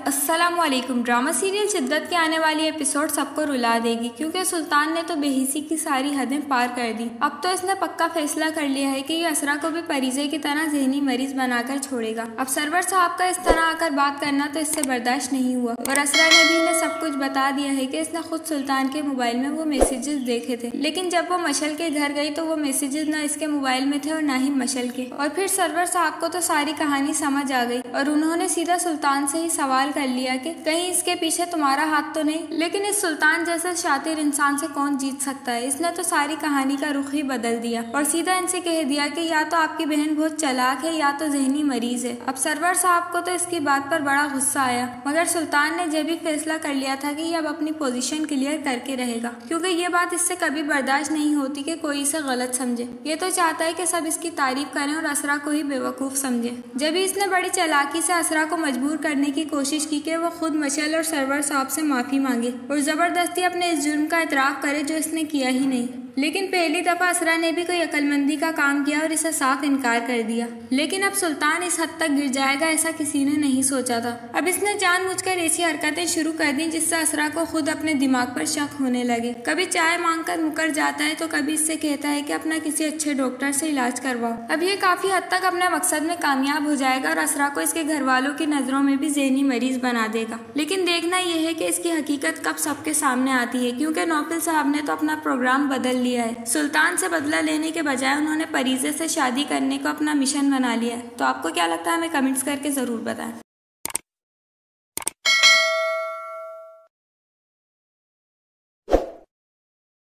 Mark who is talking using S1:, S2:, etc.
S1: अस्सलामुअलैकुम। Drama serial शिद्दत के आने वाली एपिसोड सबको रुला देगी, क्योंकि सुल्तान ने तो बेहिसी की सारी हदें पार कर दी। अब तो इसने पक्का फैसला कर लिया है कि ये असरा को भी परिजे की तरह जहनी मरीज बनाकर छोड़ेगा। अब सरवर साहब का इस तरह आकर बात करना तो इससे बर्दाश्त नहीं हुआ और असरा ने भी इन्हें सब कुछ बता दिया है कि इसने खुद सुल्तान के मोबाइल में वो मैसेजेस देखे थे, लेकिन जब वो मशल के घर गई तो वो मैसेजेस न इसके मोबाइल में थे और न ही मशल के। और फिर सरवर साहब को तो सारी कहानी समझ आ गई और उन्होंने सीधा सुल्तान से ही सवाल कर लिया कि कहीं इसके पीछे तुम्हारा हाथ तो नहीं। लेकिन इस सुल्तान जैसा शातिर इंसान से कौन जीत सकता है। इसने तो सारी कहानी का रुख ही बदल दिया और सीधा इनसे कह दिया कि या तो आपकी बहन बहुत चालाक है या तो जहनी मरीज है। अब सरवर साहब को तो इसकी बात पर बड़ा गुस्सा आया, मगर सुल्तान ने जब भी फैसला कर लिया था कि ये अब अपनी पोजीशन क्लियर करके रहेगा, क्योंकि ये बात इससे कभी बर्दाश्त नहीं होती कि कोई इसे गलत समझे। ये तो चाहता है कि सब इसकी तारीफ करें और असरा को ही बेवकूफ समझे। जब भी इसने बड़ी चालाकी से असरा को मजबूर करने की कोशिश की कि वो खुद मशल और सरवर साहब से माफी मांगे और जबरदस्ती अपने इस जुर्म का इतराफ करे जो इसने किया ही नहीं। लेकिन पहली दफा असरा ने भी कोई अक्लमंदी का काम किया और इसे साफ इनकार कर दिया। लेकिन अब सुल्तान इस हद तक गिर जाएगा ऐसा किसी ने नहीं सोचा था। अब इसने जानबूझकर ऐसी हरकतें शुरू कर दी जिससे असरा को खुद अपने दिमाग पर शक होने लगे। कभी चाय मांगकर मुकर जाता है तो कभी इससे कहता है कि अपना किसी अच्छे डॉक्टर से इलाज करवाओ। अब ये काफी हद तक अपने मकसद में कामयाब हो जाएगा और असरा को इसके घर वालों की नजरों में भी ज़हनी मरीज बना देगा। लेकिन देखना यह है कि इसकी हकीकत कब सबके सामने आती है, क्योंकि नौफिल साहब ने तो अपना प्रोग्राम बदल लिया है। सुल्तान से बदला लेने के बजाय उन्होंने परिजे से शादी करने को अपना मिशन बना लिया है। तो आपको क्या लगता है, हमें कमेंट्स करके जरूर बताएं।